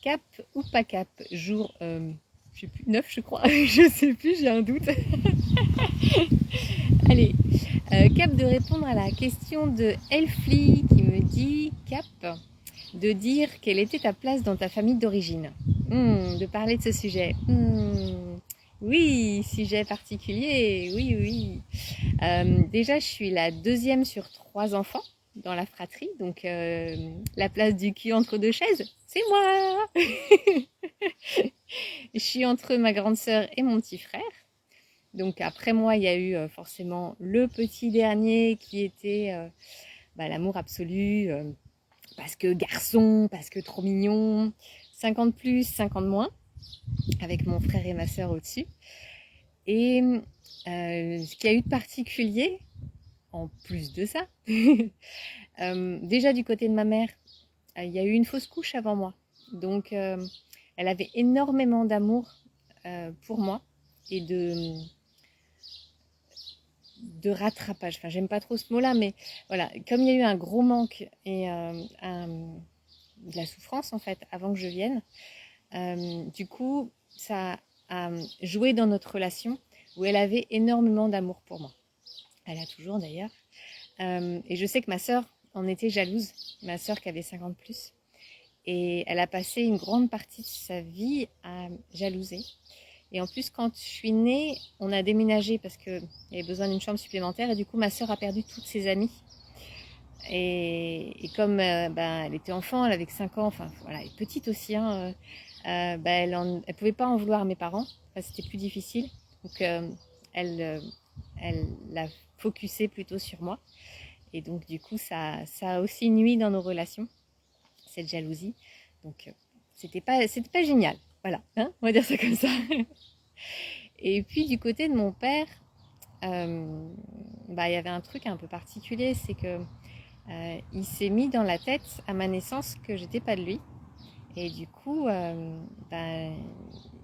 cap ou pas cap? Jour, je sais plus, 9 je crois, je sais plus, j'ai un doute. Allez, cap de répondre à la question de Elfly qui me dit cap de dire quelle était ta place dans ta famille d'origine. De parler de ce sujet. Oui, sujet particulier, oui, oui. Déjà, je suis la deuxième sur 3 enfants dans la fratrie, donc la place du cul entre 2 chaises, c'est moi. Je suis entre ma grande sœur et mon petit frère. Donc après moi, il y a eu forcément le petit dernier qui était l'amour absolu, parce que garçon, parce que trop mignon, 50 plus, 50 moins, avec mon frère et ma sœur au-dessus. Et ce qu'il y a eu de particulier, en plus de ça, déjà du côté de ma mère, il y a eu une fausse couche avant moi. Donc elle avait énormément d'amour pour moi et de rattrapage. Enfin, j'aime pas trop ce mot-là, mais voilà, comme il y a eu un gros manque et de la souffrance en fait avant que je vienne, du coup, ça a joué dans notre relation où elle avait énormément d'amour pour moi. Elle a toujours d'ailleurs. Et je sais que ma sœur en était jalouse, ma sœur qui avait 50 plus. Et elle a passé une grande partie de sa vie à jalouser. Et en plus, quand je suis née, on a déménagé parce qu'il y avait besoin d'une chambre supplémentaire. Et du coup, ma sœur a perdu toutes ses amies. Et comme elle était enfant, elle avait que 5 ans, enfin voilà, elle est petite aussi, hein, elle pouvait pas en vouloir à mes parents. Enfin, c'était plus difficile. Donc, elle, elle l'a focusé plutôt sur moi. Et donc, du coup, ça a aussi nuit dans nos relations, cette jalousie. Donc, c'était pas génial. Voilà, hein, on va dire ça comme ça. Et puis, du côté de mon père, il y avait un truc un peu particulier, c'est que il s'est mis dans la tête à ma naissance que j'étais pas de lui. Et du coup,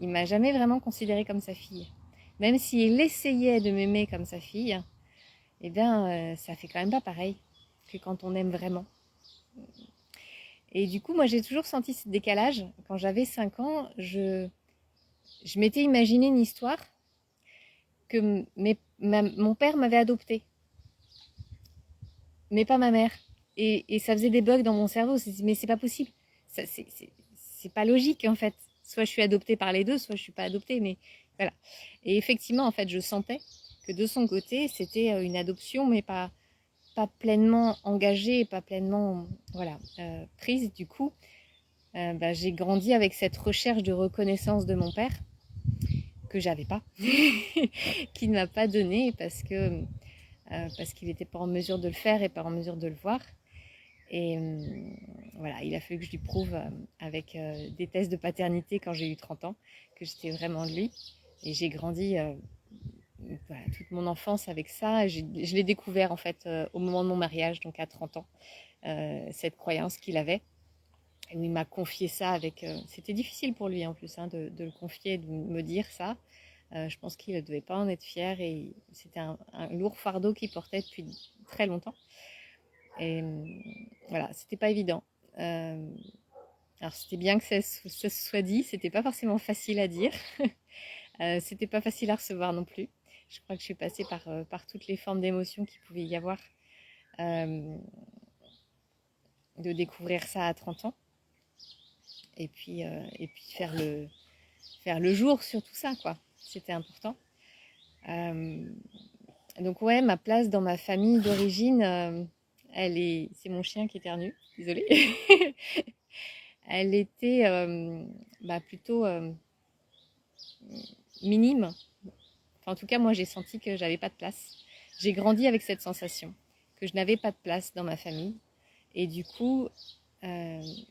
il m'a jamais vraiment considérée comme sa fille. Même s'il essayait de m'aimer comme sa fille, eh bien, ça fait quand même pas pareil que quand on aime vraiment. Et du coup, moi, j'ai toujours senti ce décalage. Quand j'avais 5 ans, je m'étais imaginé une histoire que mon père m'avait adoptée, mais pas ma mère. Et ça faisait des bugs dans mon cerveau. Mais c'est pas possible. C'est pas logique, en fait. Soit je suis adoptée par les deux, soit je suis pas adoptée. Mais voilà. Et effectivement, en fait, je sentais que de son côté, c'était une adoption, mais pas pleinement engagée, pas pleinement prise. Du coup, j'ai grandi avec cette recherche de reconnaissance de mon père que j'avais pas, qu'il ne m'a pas donné parce qu'il n'était pas en mesure de le faire et pas en mesure de le voir. Et voilà, il a fallu que je lui prouve avec des tests de paternité quand j'ai eu 30 ans que j'étais vraiment de lui. Et j'ai grandi toute mon enfance avec ça. Je l'ai découvert en fait au moment de mon mariage, donc à 30 ans, cette croyance qu'il avait. Et où il m'a confié ça avec... c'était difficile pour lui en plus de le confier, de me dire ça. Je pense qu'il ne devait pas en être fier et c'était un lourd fardeau qu'il portait depuis très longtemps. Et voilà, c'était pas évident. Alors c'était bien que ça se soit dit, c'était pas forcément facile à dire. C'était pas facile à recevoir non plus. Je crois que je suis passée par toutes les formes d'émotions qu'il pouvait y avoir de découvrir ça à 30 ans. Et puis faire le jour sur tout ça, quoi. C'était important. Donc ouais, ma place dans ma famille d'origine, c'est mon chien qui éternue, désolée. Elle était plutôt minime. Enfin, en tout cas, moi, j'ai senti que j'avais pas de place. J'ai grandi avec cette sensation que je n'avais pas de place dans ma famille. Et du coup, il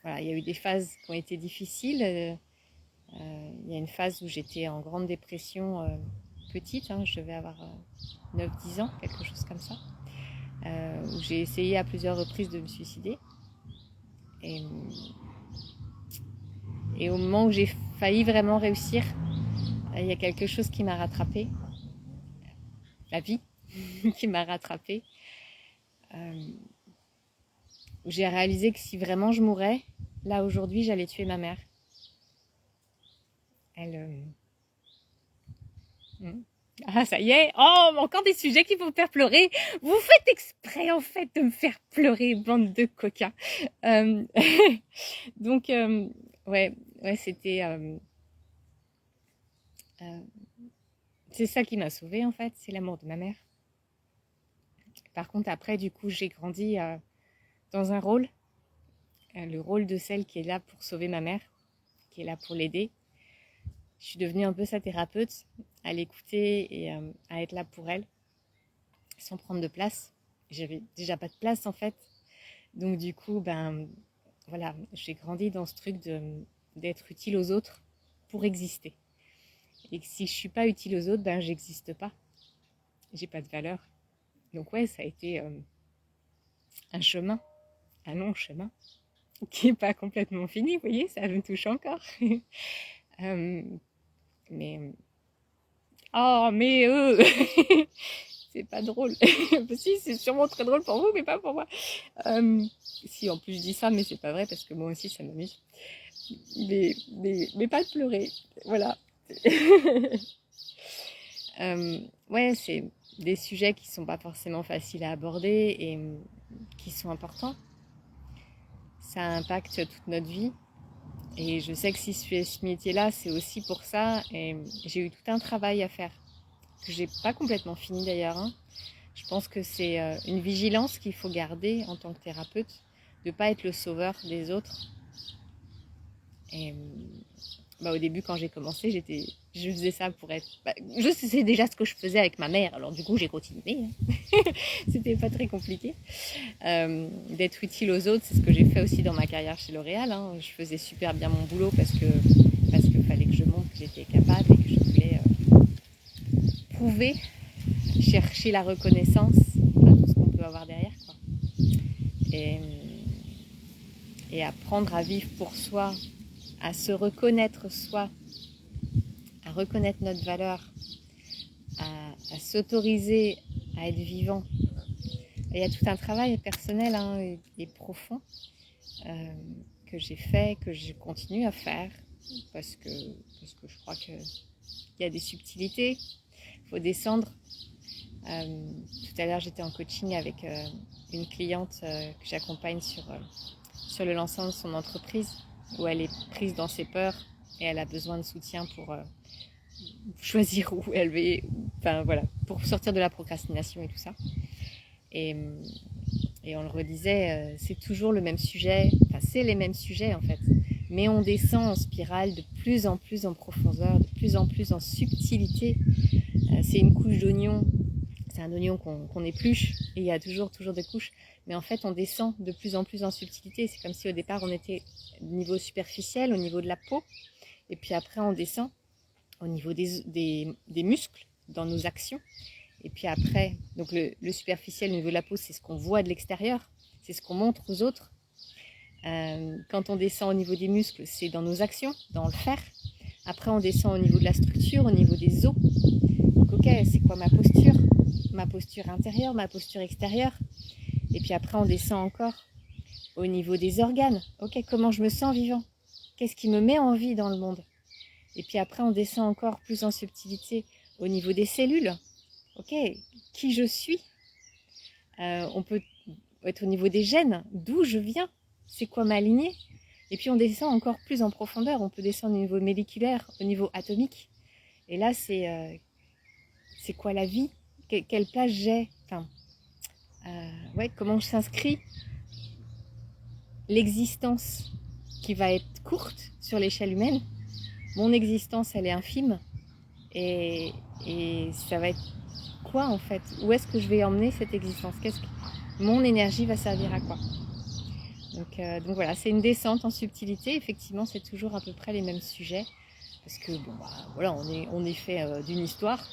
y a eu des phases qui ont été difficiles. Il y a une phase où j'étais en grande dépression petite, je devais avoir 9-10 ans, quelque chose comme ça, où j'ai essayé à plusieurs reprises de me suicider. Et au moment où j'ai failli vraiment réussir, il y a quelque chose qui m'a rattrapée, la vie qui m'a rattrapée, où j'ai réalisé que si vraiment je mourais, là aujourd'hui, j'allais tuer ma mère. Elle... Ah, ça y est. Oh, encore des sujets qui vont me faire pleurer. Vous faites exprès, en fait, de me faire pleurer, bande de coquins. Euh... Donc, ouais, c'était... c'est ça qui m'a sauvée, en fait. C'est l'amour de ma mère. Par contre, après, du coup, j'ai grandi dans un rôle. Le rôle de celle qui est là pour sauver ma mère, qui est là pour l'aider. Je suis devenue un peu sa thérapeute, à l'écouter et à être là pour elle, sans prendre de place. J'avais déjà pas de place en fait. Donc du coup, voilà, j'ai grandi dans ce truc d'être utile aux autres pour exister. Et que si je suis pas utile aux autres, j'existe pas. J'ai pas de valeur. Donc ouais, ça a été un chemin, un long chemin, qui est pas complètement fini, vous voyez, ça me touche encore. Mais oh, mais c'est pas drôle. Si, c'est sûrement très drôle pour vous, mais pas pour moi. Si, en plus je dis ça, mais c'est pas vrai parce que moi aussi ça m'amuse. Mais pas de pleurer. Voilà. Ouais, c'est des sujets qui sont pas forcément faciles à aborder et qui sont importants. Ça impacte toute notre vie. Et je sais que si je fais ce métier-là, c'est aussi pour ça. Et j'ai eu tout un travail à faire, que j'ai pas complètement fini d'ailleurs. Hein. Je pense que c'est une vigilance qu'il faut garder en tant que thérapeute, de ne pas être le sauveur des autres. Et au début, quand j'ai commencé, je faisais ça pour être... je sais déjà ce que je faisais avec ma mère, alors du coup, j'ai continué. C'était pas très compliqué. D'être utile aux autres, c'est ce que j'ai fait aussi dans ma carrière chez L'Oréal. Hein. Je faisais super bien mon boulot parce que fallait que je montre que j'étais capable et que je voulais prouver, chercher la reconnaissance, tout ce qu'on peut avoir derrière, quoi. Et apprendre à vivre pour soi, à se reconnaître soi, à reconnaître notre valeur, à s'autoriser à être vivant. Il y a tout un travail personnel et profond que j'ai fait, que je continue à faire, parce que je crois qu'il y a des subtilités, il faut descendre. Tout à l'heure, j'étais en coaching avec une cliente que j'accompagne sur le lancement de son entreprise, où elle est prise dans ses peurs et elle a besoin de soutien pour choisir où elle va, voilà, pour sortir de la procrastination et tout ça. Et on le redisait, c'est toujours le même sujet, c'est les mêmes sujets en fait, mais on descend en spirale de plus en plus en profondeur, de plus en plus en subtilité. C'est une couche d'oignon, c'est un oignon qu'on épluche et il y a toujours des couches, mais en fait on descend de plus en plus en subtilité. C'est comme si au départ on était au niveau superficiel, au niveau de la peau, et puis après on descend au niveau des muscles dans nos actions. Et puis après, donc le superficiel au niveau de la peau, c'est ce qu'on voit de l'extérieur, c'est ce qu'on montre aux autres. Quand on descend au niveau des muscles, c'est dans nos actions, dans le faire. Après, on descend au niveau de la structure, au niveau des os. Donc, ok, c'est quoi ma posture intérieure, ma posture extérieure. Et puis après, on descend encore au niveau des organes. Ok, comment je me sens vivant? Qu'est-ce qui me met en vie dans le monde? Et puis après, on descend encore plus en subtilité au niveau des cellules. Ok, qui je suis, on peut être au niveau des gènes, d'où je viens, c'est quoi ma lignée. Et puis on descend encore plus en profondeur, on peut descendre au niveau moléculaire, au niveau atomique. Et là, c'est quoi la vie, quelle place j'ai, comment je s'inscris, l'existence qui va être courte sur l'échelle humaine. Mon existence, elle est infime. Et ça va être quoi en fait? Où est-ce que je vais emmener cette existence? Mon énergie va servir à quoi? Donc voilà, c'est une descente en subtilité. Effectivement, c'est toujours à peu près les mêmes sujets. Parce que voilà, on est fait d'une histoire.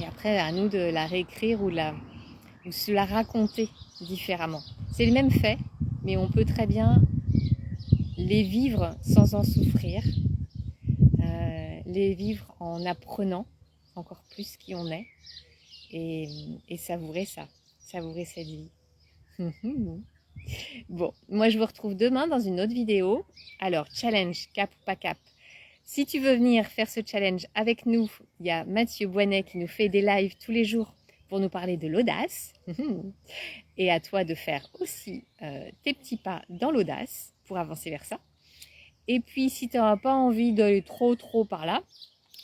Et après, à nous de la réécrire ou se la raconter différemment. C'est le même fait, mais on peut très bien les vivre sans en souffrir. Les vivre en apprenant encore plus qui on est. Et savourer ça, savourer cette vie. Bon, moi je vous retrouve demain dans une autre vidéo. Alors, challenge, cap ou pas cap. Si tu veux venir faire ce challenge avec nous, il y a Mathieu Boinet qui nous fait des lives tous les jours pour nous parler de l'audace. Et à toi de faire aussi tes petits pas dans l'audace pour avancer vers ça. Et puis, si tu n'auras pas envie d'aller trop par là,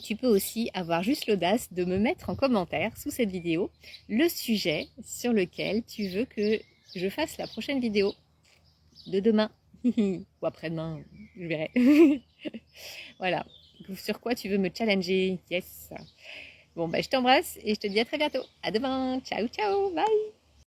tu peux aussi avoir juste l'audace de me mettre en commentaire sous cette vidéo le sujet sur lequel tu veux que je fasse la prochaine vidéo de demain ou après-demain, je verrai. Voilà, sur quoi tu veux me challenger. Yes. Bon, bah, je t'embrasse et je te dis à très bientôt. À demain. Ciao, ciao. Bye.